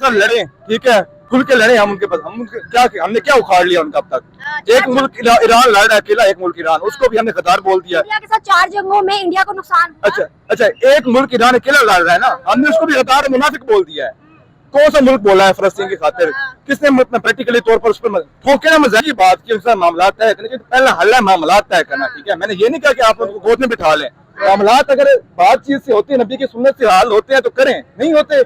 साथ लड़े, ठीक है, खुल के लड़े हम उनके पास। हमने क्या उखाड़ लिया उनका अब तक? एक मुल्क ईरान लड़ रहा है अकेला, एक मुल्क ईरान, उसको भी हमने गद्दार बोल दिया। इंडिया के साथ 4 जंगों में इंडिया को नुकसान हुआ। अच्छा, एक मुल्क ईरान अकेला लड़ रहा है ना, हमने उसको भी गद्दार मुनाफिक बोल दिया है। कौन सा मुल्क बोला है फलस्तीन की खातिर? किसने प्रैक्टिकली तौर पर उस पर ठोके ना मजाक की बात की? उसका मामला तय करने के पहले हल्ला मामला तय करना, ठीक है। मैंने ये नहीं कहा कि आप उनको गोद में बिठा लें। मामला अगर बातचीत से होती है, नबी की सुन्नत से हाल होते हैं तो करें, नहीं होते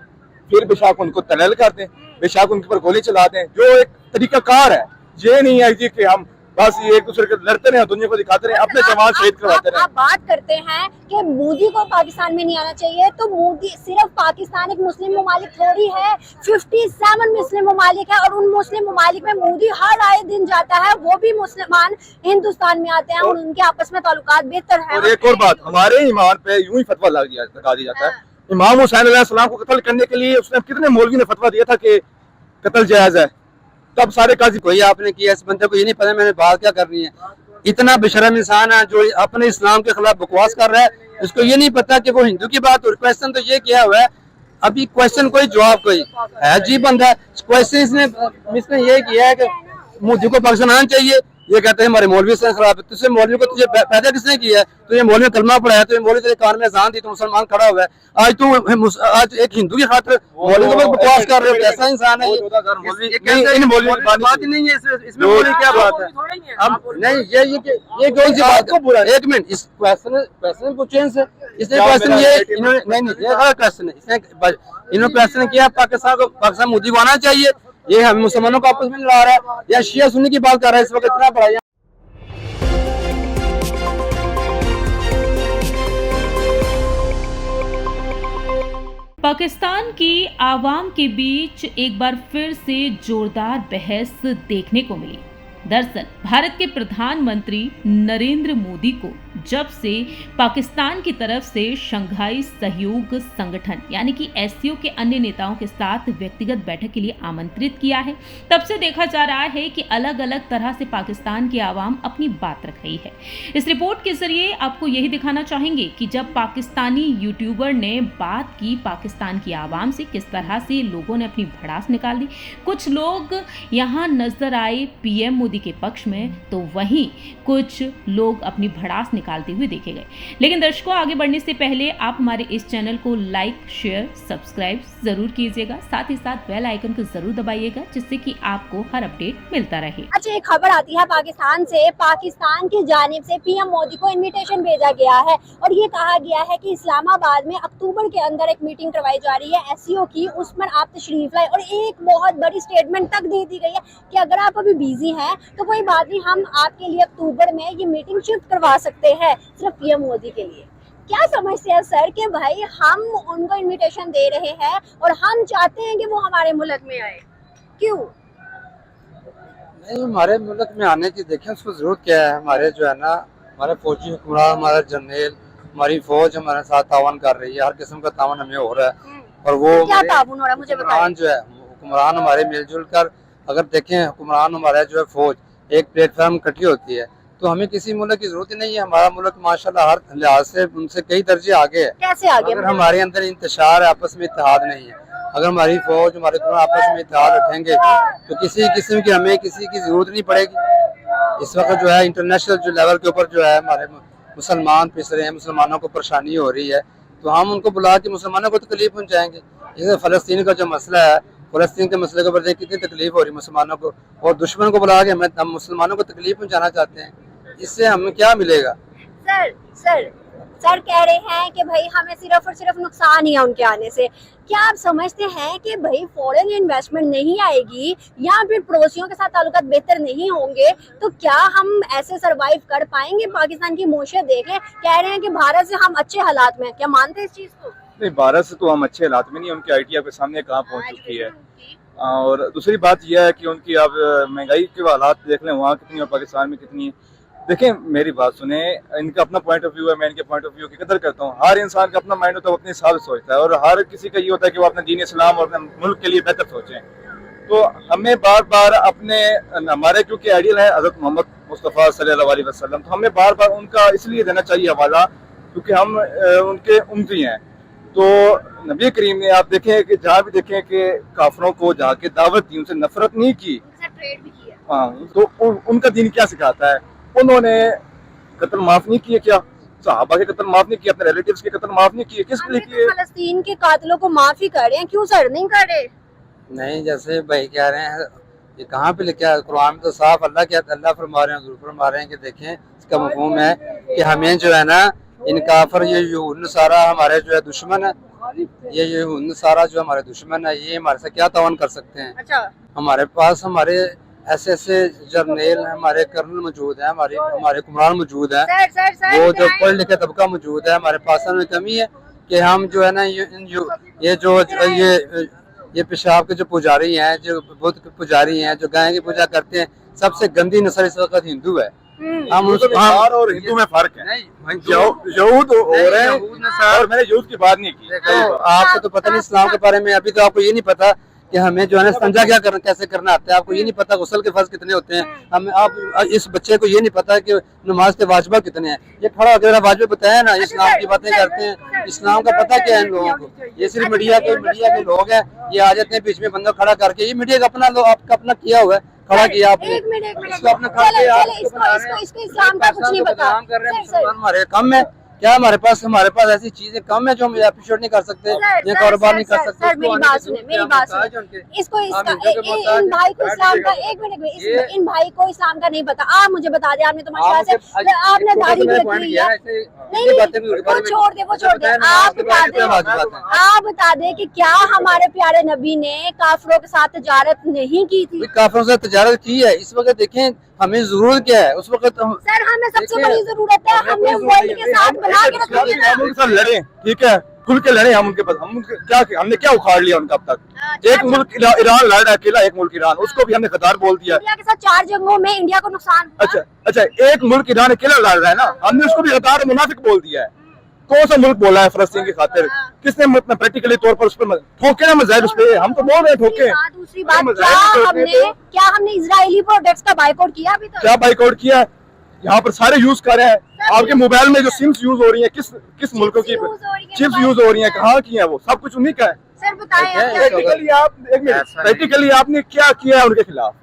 फिर बेशक उनको तलल कर दें, बेशक उनके ऊपर गोली चला दें, जो एक तरीकाकार है। ये नहीं है कि हम बस ये एक दूसरे के लड़ते रहे, दुनिया को दिखाते रहे, अपने जवान शहीद करवाते रहे। आप बात करते हैं कि मोदी को पाकिस्तान में नहीं आना चाहिए, तो मोदी सिर्फ पाकिस्तान एक मुस्लिम ममालिक थोड़ी है, 57 मुस्लिम ममालिक है, और उन मुस्लिम ममालिक में मोदी हर आए दिन जाता है, वो भी मुसलमान हिंदुस्तान में आते हैं और उनके आपस में ताल्लुकात बेहतर है। और एक और बात, हमारे ईमान पे यूं ही फतवा लगा दिया जाता है। इमाम हुसैन अलैहिस्सलाम को कत्ल करने के लिए उसने कितने मौलवी ने फतवा दिया था कि कत्ल जायज है, तब सारे काजी कोई आपने किया, इस बंदे को ये नहीं पता मैंने बात क्या करनी है। इतना बेशरम इंसान है जो अपने इस्लाम के खिलाफ बकवास कर रहा है, इसको ये नहीं पता कि वो हिंदू की बात। और क्वेश्चन तो ये किया हुआ है, अभी क्वेश्चन कोई जवाब कोई है, अजीब बंदा है। क्वेश्चन इसने ये किया है कि मोदी को पाकिस्तान आना चाहिए, ये कहते हैं हमारे मौलवी से खिलाफ। तुझे मौलवी को तुझे पैदा किसने किया है? तुझे मौलवी ने कलमा पढ़ाया, तुझे मौलवी तेरे कान में अज़ान दी तो मुसलमान खड़ा हुआ है। आज एक हिंदू की खातिर मौलवी को बकवास कर रहे हो, कैसा इंसान है ये? बात ही नहीं है इसमें, मौलवी क्या बात है? अब नहीं ये कौन सी बात को बुरा? एक मिनट, इस क्वेश्चन को चेंज है, इसने क्वेश्चन ये इन्होंने नहीं ये गलत क्वेश्चन है। इसने इन्होंने क्वेश्चन किया पाकिस्तान मोदी को आना चाहिए, ये हम मुसलमानों को आपस में लड़ा रहा है या शिया सुन्नी की बात कर रहा है इस वक्त इतना बड़ा। पाकिस्तान की आवाम के बीच एक बार फिर से जोरदार बहस देखने को मिली। दरअसल भारत के प्रधानमंत्री नरेंद्र मोदी को जब से पाकिस्तान की तरफ से शंघाई सहयोग संगठन यानी कि एससीओ के अन्य नेताओं के साथ व्यक्तिगत बैठक के लिए आमंत्रित किया है, तब से देखा जा रहा है कि अलग अलग तरह से पाकिस्तान की आवाम अपनी बात रख रही है। इस रिपोर्ट के जरिए आपको यही दिखाना चाहेंगे कि जब पाकिस्तानी यूट्यूबर ने बात की पाकिस्तान की आवाम से, किस तरह से लोगों ने अपनी भड़ास निकाल दी। कुछ लोग यहाँ नजर आए पीएम मोदी के पक्ष में, तो वहीं कुछ लोग अपनी भड़ास निकालते हुए देखे गए। लेकिन दर्शकों, आगे बढ़ने से पहले आप हमारे इस चैनल को लाइक, शेयर, सब्सक्राइब जरूर कीजिएगा, साथ ही साथ बेल आइकन को जरूर दबाइएगा, जिससे कि आपको हर अपडेट मिलता रहे। अच्छा, एक खबर आती है पाकिस्तान से, पाकिस्तान की जानिब से पीएम मोदी को इनविटेशन भेजा गया है और ये कहा गया है कि इस्लामाबाद में अक्टूबर के अंदर एक मीटिंग करवाई जा रही है एससीओ की, उसमें आप तशरीफ लाए। और एक बहुत बड़ी स्टेटमेंट तक दे दी गई है कि अगर आप अभी बिजी हैं तो कोई बात नहीं, हम आपके लिए अक्टूबर में ये मीटिंग शिफ्ट करवा सकते हैं, सिर्फ पीएम मोदी के लिए। क्या समझते हैं सर कि भाई हम उनको इनविटेशन दे रहे हैं और हम चाहते हैं कि वो हमारे मुल्क में आए, क्यों? नहीं, हमारे मुल्क में आने की देखें उसको जरूरत क्या है। हमारे जो है ना, हमारे फौजी हुक्मरान, हमारा जनरल, हमारी फौज हमारे साथ तावन कर रही है, हर किस्म का तावन हमें हो रहा है। और वो क्या तावन हो रहा है मुझे बताइए। जो है हुक्मरान हमारे मिलजुल कर, अगर देखें हुक्मरान हमारा जो है फौज एक प्लेटफॉर्म इकट्ठी होती है, तो हमें किसी मुल्क की जरूरत ही नहीं है। हमारा मुल्क माशाल्लाह हर लिहाज से उनसे कई दर्जे आगे है। कैसे आगे? अगर हमारे अंदर इंतशार है, आपस में इत्तेहाद नहीं है, अगर हमारी फौज हमारे आपस में इत्तेहाद रखेंगे तो किसी किस्म की हमें किसी की जरूरत नहीं पड़ेगी। इस वक्त जो है इंटरनेशनल जो लेवल के ऊपर जो है हमारे मुसलमान पिस रहे हैं, मुसलमानों को परेशानी हो रही है, तो हम उनको बुला के मुसलमानों को तकलीफ पहुँचाएंगे। जैसे फ़लस्तीन का जो मसला है, फ़लस्तीन के मसले के ऊपर कितनी तकलीफ हो रही है मुसलमानों को, और दुश्मन को बुला के हम मुसलमानों को तकलीफ पहुँचाना चाहते हैं, इससे हमें क्या मिलेगा? सर कह रहे हैं कि भाई हमें सिर्फ और सिर्फ नुकसान ही है उनके आने से। क्या आप समझते हैं कि भाई फॉरेन इन्वेस्टमेंट नहीं आएगी या फिर पड़ोसियों के साथ ताल्लुकात बेहतर नहीं होंगे तो क्या हम ऐसे सरवाइव कर पाएंगे? पाकिस्तान की मोशे देखें, कह रहे हैं कि भारत से हम अच्छे हालात में, क्या मानते हैं इस चीज को? नहीं, भारत से तो हम अच्छे हालात में नहीं, उनकी आईटी आपके सामने कहाँ पहुंच चुकी है। और दूसरी बात यह है कि उनकी आप महंगाई के हालात देख लें, वहाँ कितनी और पाकिस्तान में कितनी है। देखें, मेरी बात सुने, इनका अपना पॉइंट ऑफ व्यू है, मैं इनके पॉइंट ऑफ व्यू की कदर करता हूँ। हर इंसान का अपना माइंड होता है, वो अपने हिसाब से सोचता है, और हर किसी का ये होता है कि वो अपने दीन इस्लाम और अपने मुल्क के लिए बेहतर सोचें। तो हमें बार बार अपने, हमारे क्योंकि आइडियल है हज़रत मोहम्मद मुस्तफ़ा सल्लल्लाहु अलैहि वसल्लम, तो हमें बार बार उनका इसलिए देना चाहिए हवाला क्योंकि हम उनके उम्मती हैं। तो नबी करीम ने आप देखें कि जहाँ भी देखें कि काफरों को जाके दावत दी, उनसे नफरत नहीं की। ट्रेड भी किया। हाँ, तो उनका दीन क्या सिखाता है? उन्होंने कत्ल माफ नहीं किए क्या? सहाबा के कत्ल माफ नहीं किए, अपने रिलेटिव्स के कत्ल माफ नहीं किए, किस लिए किए? फलस्तीन के कातलों को माफ ही कर रहे हैं, क्यों सर नहीं कर रहे? नहीं, जैसे भाई कह रहे हैं, ये कहाँ पे लिखा है? कुरान में तो साफ अल्लाह फरमा रहे हैं, हुजूर फरमा रहे हैं कि देखें इसका मफहूम है कि हमें जो है ना इन काफर ये यहूद नसारा हमारे जो है दुश्मन है, ये यहूद नसारा जो हमारे दुश्मन है, ये हमारे से क्या तावन कर सकते हैं? अच्छा, हमारे पास हमारे ऐसे जर्नेल, हमारे कर्नल मौजूद है, हमारे हुक्मरान मौजूद है, सर वो जो पढ़े लिखे तबका मौजूद है। हमारे पास में कमी है कि हम जो है ना ये पेशाब के जो पुजारी हैं, जो बुत के पुजारी हैं, जो गाय की पूजा करते हैं, सबसे गंदी नस्ल इस वक्त हिंदू है। हम उस और हिंदू में फर्क है। यहूद हो रहे हैं और मैंने यहूद की बात नहीं की। तो आपको तो पता नहीं इस्लाम के बारे में, अभी तो आपको ये नहीं पता कि हमें जो है ना संजा क्या करना, कैसे करना आता है। आपको ये नहीं पता गुस्ल के फर्ज कितने होते हैं। हमें आप इस बच्चे को ये नहीं पता कि नमाज के वाजिबा कितने हैं। ये खड़ा होकर वाजिबा बताया ना, इस्लाम की बातें करते हैं, इस्लाम का पता क्या है इन लोगों को? ये सिर्फ मीडिया के लोग हैं, ये आ जाते हैं बीच में बंदा खड़ा करके। ये मीडिया का अपना लोग आपका अपना किया हुआ है, खड़ा किया आपने, इसको अपना खड़ा किया, इसको इस्लाम का कुछ नहीं पता। कर रहे हैं मुसलमान हमारे कम है क्या? हमारे पास ऐसी चीजें कम है जो हम अप्रिशिएट नहीं कर सकते, ये कारोबार नहीं कर सकते। सर मेरी बात सुने, इसको इन भाई को इस्लाम का, एक मिनट, इन भाई को इस्लाम का नहीं पता। आप मुझे बता दें, आपने तो माशाल्लाह से आपने दाढ़ी भी रखी है। नहीं, वो छोड़ दे, आप बता दे कि क्या हमारे प्यारे नबी ने काफिरों के साथ तजारत नहीं की थी? काफिरों से तजारत की है। इस वक्त देखें हमें जरूरत क्या है, उस वक्त सर हमें सबसे बड़ी जरूरत है, हमने वर्ल्ड के साथ बना के रखा है। हम उनके साथ लड़े, ठीक है, खुल के लड़े हम उनके पास। हमने क्या उखाड़ लिया उनका अब तक? एक मुल्क ईरान लड़ रहा है अकेला, एक मुल्क ईरान, उसको भी हमने गद्दार बोल दिया। इंडिया के साथ 4 जंगों में इंडिया को नुकसान हुआ। अच्छा, एक मुल्क ईरान अकेला लड़ रहा है ना, हमने उसको भी गद्दार मुनाफिक बोल दिया है। कौन सा मुल्क बोला है फलस्तीन की खातिर? किसने प्रैक्टिकली तौर पर उस पर ठोके ना मज़ाहिर उस पे? हम तो बोल रहे हैं ठोके। दूसरी बात, क्या हमने इजरायली प्रोडक्ट्स का बाइकआउट किया? अभी तक क्या बाइकआउट किया? यहाँ पर सारे यूज कर रहे हैं। आपके मोबाइल में जो सिम्स यूज हो रही है, किस मुल्कों की चिप्स यूज हो रही है, कहाँ की है? वो सब कुछ उन्हीं का है। सर बताएं, प्रैक्टिकली आपने क्या किया है उनके खिलाफ?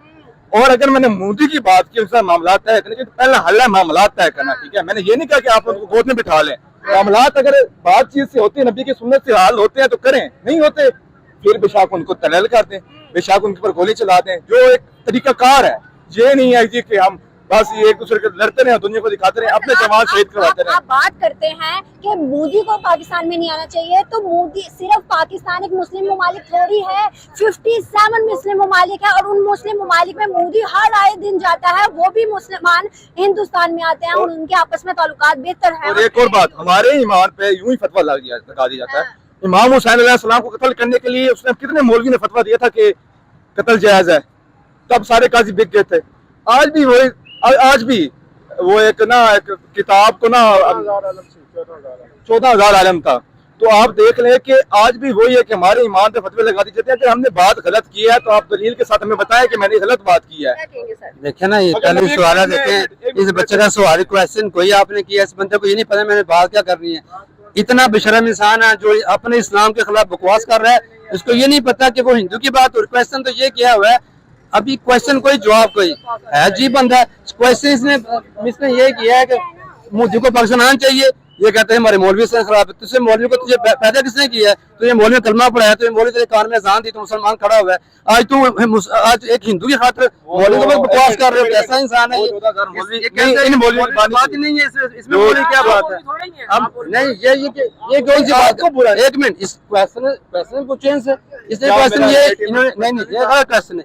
और अगर मैंने मोदी की बात की, उसका मामला तय करने के पहले हल्ला मामला तय करना, ठीक है? मैंने ये नहीं कहा कि आप उनको गोद में बिठा लें। मामलात अगर बातचीत से होती है, नबी की सुन्नत से हाल होते हैं तो करें, नहीं होते फिर बेशक उनको तलल कर दें, बेशक उनके ऊपर गोली चला दें, जो एक तरीकाकार है। ये नहीं है जी कि हम बस ये एक दूसरे के लड़ते रहे, दुनिया को दिखाते रहे, अपने जवान शहीद करवाते रहे। आप बात करते हैं कि मोदी को पाकिस्तान में नहीं आना चाहिए, तो मोदी सिर्फ पाकिस्तान एक मुस्लिम ममालिक थोड़ी है, 57 मुस्लिम ममालिक है, और उन मुस्लिम ममालिक में मोदी हर आए दिन जाता है। वो भी मुसलमान हिंदुस्तान में आते हैं और उनके आपस में ताल्लुकात बेहतर है। और एक और बात, हमारे ईमान पे यूं ही फतवा लगा दिया जाता है। इमाम हुसैन अलैहिस्सलाम को कत्ल करने के लिए उसने कितने मौलवी ने फतवा दिया था कि कत्ल जायज है, तब सारे काजी बिक गए थे। आज भी वो एक किताब को ना 14,000 आलम था। तो आप देख लें कि आज भी वही है कि हमारे ईमान पे फतवे लगा दिए जाते हैं। अगर हमने बात गलत की है तो आप दलील के साथ हमें बताएं कि मैंने गलत बात की है। देखे ना, ये पहले सवाल देखें, इस बच्चे का सवाल क्वेश्चन कोई आपने किया, इस बंदे को ये नहीं पता मैंने बात क्या करनी है। इतना बेशरम इंसान है जो अपने इस्लाम के खिलाफ बकवास कर रहा है, इसको ये नहीं पता कि वो हिंदू की बात। और क्वेश्चन तो ये किया हुआ है, अभी क्वेश्चन कोई जवाब कोई है जी बंदा। क्वेश्चन इसने ये किया है कि मोदी को पाकिस्तान आना चाहिए। ये कहते हैं हमारे मौलवी से खराब है। तुझे मौलवी को तुझे पैदा किसने किया है? तुझे मौलवी कलमा पढ़ाया, तुझे मौलवी तेरे कान में अज़ान दी, तो मुसलमान खड़ा हुआ है। आज एक हिंदू की खातिर मौलवी को बकवास कर रहे हो, कैसा इंसान है ये? बात नहीं है इसमें मौलवी क्या बात है? अब नहीं, ये कौन सी बात है? एक मिनट, इस क्वेश्चन को चेंज है। इसने क्वेश्चन ये इन्होंने ये गलत क्वेश्चन है।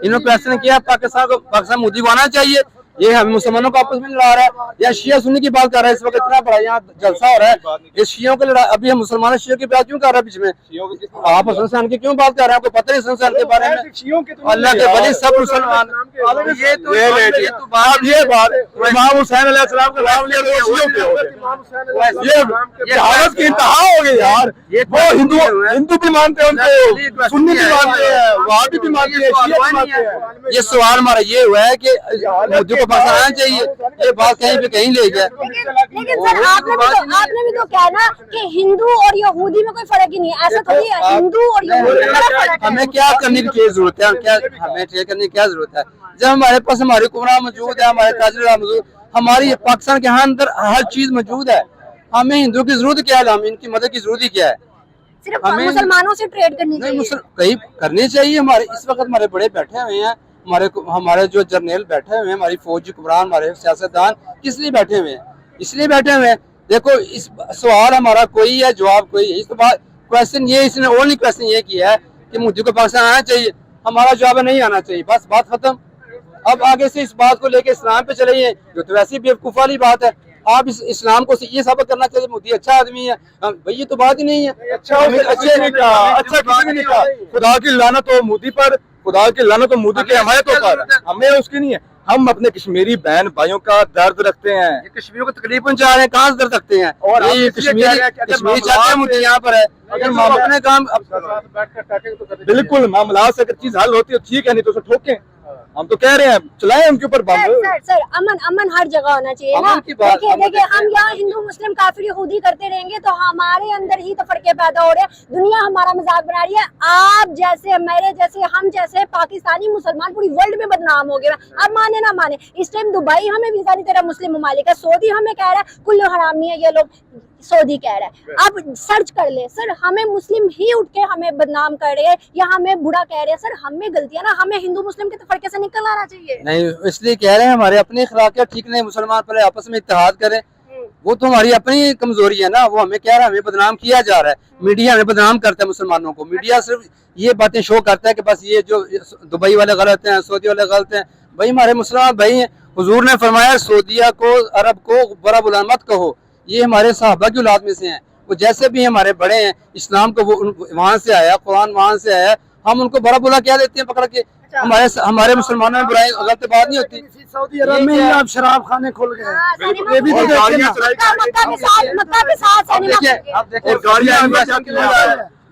इन्होंने क्वेश्चन किया पाकिस्तान मोदी को आना चाहिए। ये हम मुसलमानों को आपस में लड़ा रहा है या शिया सुन्नी की बात कर रहा है। इस वक्त इतना बड़ा यहाँ जलसा हो रहा है, ये शियों को लड़ा। अभी हम मुसलमान शियों की बात क्यों कर रहे हैं बीच में? आप हसन की क्यों बात कर रहे हैं? आपको पता नहीं हसन के बारे में? अल्लाह के वली सब मुसलमान। ये बात इमाम हुसैन अलैहिस्सलाम का नाम लिया तो शियों के हो गए। ये हालत की इंतहा हो गई यार। वो हिंदू भी मानते हैं उनको, सुन्नी भी मानते हैं, वहाँ भी मानते हैं, शिया भी मानते हैं। ये सवाल हमारा ये हुआ है कि मोदी को पाकिस्तान आना चाहिए, ये बात कहीं पे कहीं ले गया। लेकिन सर आपने भी तो कहा ना कि हिंदू और यहूदी में कोई फर्क ही नहीं है, ऐसा थोड़ी है, हिंदू और यहूदी में बड़ा फर्क है। हमें क्या करने की जरूरत है, हमें क्या करने की क्या जरूरत है? जब हमारे पास हमारे कुमरा मौजूद है, हमारे ताजर मौजूद, हमारी पाकिस्तान के अंदर हर चीज मौजूद है, हमें हिंदू की जरूरत क्या है? हमें इनकी मदद की जरूरत ही क्या है? सिर्फ मुसलमानों से ट्रेड करनी चाहिए। कहीं करनी चाहिए। हमारे इस वक्त हमारे बड़े बैठे हुए हैं, हमारे जो जर्नल बैठे हुए हैं, हमारी फौजी कुमरान, हमारे सियासतदान किस लिए बैठे हुए हैं? इसलिए बैठे हुए हैं। देखो इस सवाल हमारा कोई है, जवाब कोई है। इस तो बात क्वेश्चन ये, इसने ओनली क्वेश्चन ये किया है कि मोदी को पाकिस्तान आना चाहिए, हमारा जवाब है नहीं आना चाहिए, बस बात खत्म। अब आगे से इस बात को लेके इस्लाम पे चले जाइए, जो तो वैसी बेवकूफ़ वाली बात है। आप इस इस्लाम को ये साबित करना चाहिए मोदी अच्छा आदमी है, भाई ये तो बात ही नहीं है। अच्छा किसी ने कहा खुदा की लानत हो मोदी पर, खुदा की लानत हो मोदी के हमायतों पर, हमें उसकी नहीं है। हम अपने कश्मीरी बहन भाइयों का दर्द रखते हैं, कश्मीरियों को तकलीफ पहुंचा रहे हैं, कहाँ से दर्द रखते हैं? और ये कश्मीरी चाहते हैं मुझे यहाँ पर है, अगर अपने काम बिल्कुल मामला से अगर चीज हल होती है ठीक है, नहीं तो उसे ठोकें। हम तो कह रहे हैं चलाएं उनके ऊपर बम। सर अमन हर जगह होना चाहिए ना। देखिए हम यहाँ हिंदू मुस्लिम काफिर यहूदी करते रहेंगे तो हमारे अंदर ही तो फड़के पैदा हो रहे हैं, दुनिया हमारा मजाक बना रही है। आप जैसे, मेरे जैसे, हम जैसे पाकिस्तानी मुसलमान पूरी वर्ल्ड में बदनाम हो गए। अब माने ना माने, इस टाइम दुबई हमें वीजा नहीं दे रहा, मुस्लिम ममालिक है, सऊदी हमें कह रहा है कुल्लू हरामी है ये लोग, सऊदी कह रहा है। अब सर्च कर ले सर, हमें मुस्लिम ही उठ के हमें बदनाम कर रहे हैं या हमें बुरा कह रहे हैं। सर हमें गलतियां ना, हमें हिंदू मुस्लिम के फड़के से निकल आना चाहिए। नहीं, इसलिए कह रहे हैं हमारे अपने अखलाकियात ठीक नहीं, मुसलमान पहले आपस में इत्तेहाद करें। वो तो हमारी अपनी कमजोरी है ना। वो हमें कह रहा है, हमें बदनाम किया जा रहा है, मीडिया हमें बदनाम करता है मुसलमानों को। मीडिया सिर्फ ये बातें शो करता है कि बस ये जो दुबई वाले गलत हैं, सऊदी वाले गलत हैं। भाई हमारे मुसलमान भाई हैं, हुजूर ने फरमाया सऊदिया को, अरब को बुरा बुला मत कहो, ये हमारे सहाबा की औलाद में से हैं। वो जैसे भी हमारे बड़े हैं, इस्लाम को वो वहाँ से आया, कुरान वहाँ से आया, हम उनको बड़ा बुला क्या देते हैं पकड़ के? हमारे मुसलमानों में बुराई गलत बात नहीं होती। सऊदी अरब में ही अब शराब खाने खुल गए, ये भी तो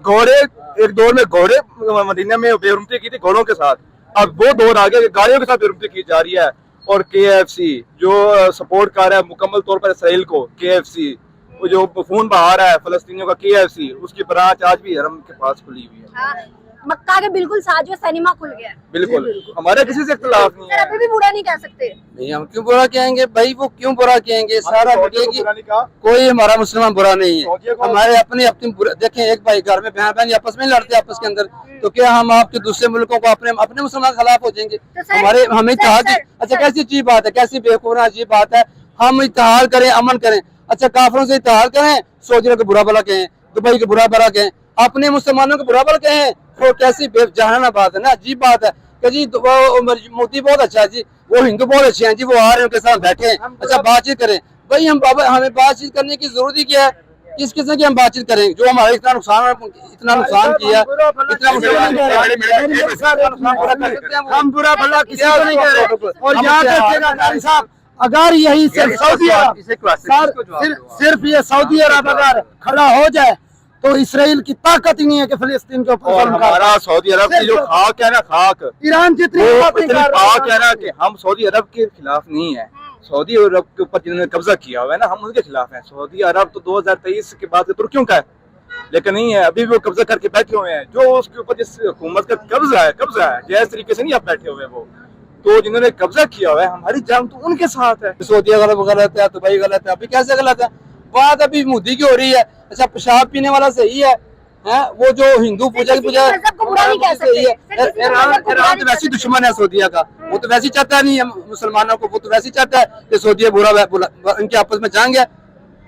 घोड़े, एक दौर में घोड़े मदीना में बेरुमती की थी घोड़ों के साथ, अब वो दौर आ गया गाड़ियों के साथ बेरुमती की जा रही है। और KFC जो सपोर्ट कर रहा है मुकम्मल तौर पर इसराइल को, KFC वो जो खून बहा रहा है फलस्तीनियों का, KFC उसकी ब्रांच आज भी हरम के पास खुली हुई है। मक्का के बिल्कुल साथ जो सिनेमा खुल गया। बिल्कुल हमारे किसी से इख्तिलाफ नहीं है। अभी भी बुरा नहीं कह सकते। नहीं, हम क्यों बुरा कहेंगे भाई? वो क्यों बुरा कहेंगे? सारा कोई हमारा मुसलमान बुरा नहीं है, हमारे अपने देखें, एक भाई घर में बहन बहन आपस में लड़ते आपस के अंदर, तो क्या हम आपके दूसरे मुल्कों को अपने मुसलमान खिलाफ हो जाएंगे? हमारे हमें इत्तेहाद, अच्छा कैसी चीज बात है, कैसी बेवकूफ अजीब बात है। हम इत्तेहाद करें, अमन करें, अच्छा काफिरों से इत्तेहाद करें, सऊदियों को बुरा भला कहें, दुबई को बुरा भला कहें, अपने मुसलमानों को बुरा भला कहें, वो कैसी बेजहाना बात है ना, अजीब बात है कि जी वो मोदी बहुत अच्छा है जी, वो हिंदू बहुत अच्छे हैं जी, वो आ रहे हैं उनके साथ बैठे हैं, अच्छा बातचीत करें। भाई हम हमें बातचीत करने की जरूरत ही क्या है? किस किस्म की हम बातचीत करें? जो हमारे इतना नुकसान किया, हम बुरा भला किसी को नहीं कह रहे। और याद रखिएगा साहब, अगर यही सिर्फ ये सऊदी अरब अगर खड़ा हो जाए तो इसराइल की ताकत ही नहीं है कि फिलिस्तीन के ऊपर। हमारा सऊदी अरब की जो खाक है ना, खाक ईरान जितनी खाक है ना, कि हम सऊदी अरब के खिलाफ नहीं है। सऊदी अरब के ऊपर जिन्होंने कब्जा किया हुआ है ना, हम उनके खिलाफ हैं। सऊदी अरब तो 2023 के बाद तुर्कियों का है, लेकिन नहीं है, अभी भी वो कब्जा करके बैठे हुए हैं। जो उसके ऊपर जिस हुकूमत का कब्जा है जैसे तरीके से नहीं आप बैठे हुए वो, तो जिन्होंने कब्जा किया हुआ है, हमारी जंग तो उनके साथ है। सऊदी अरब गलत है, दुबई गलत है, अभी कैसे गलत है? बात अभी मोदी की हो रही है। अच्छा पेशाब पीने वाला सही है, वो जो हिंदू पूजा की पूजा सही है। ईरान तो वैसे दुश्मन है सऊदिया का, वो तो वैसे चाहता नहीं है मुसलमानों को, वो तो वैसे चाहता है कि सऊदिया बुरा इनके आपस में जंग है।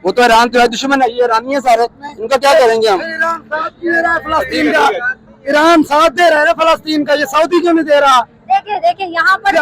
वो तो ईरान तो है दुश्मन है, ये ईरानी है सारे, इनका क्या करेंगे हम? ईरान साथ दे रहा है फलस्तीन का, ये सऊदी क्यों नहीं दे रहा? देखिए यहाँ पर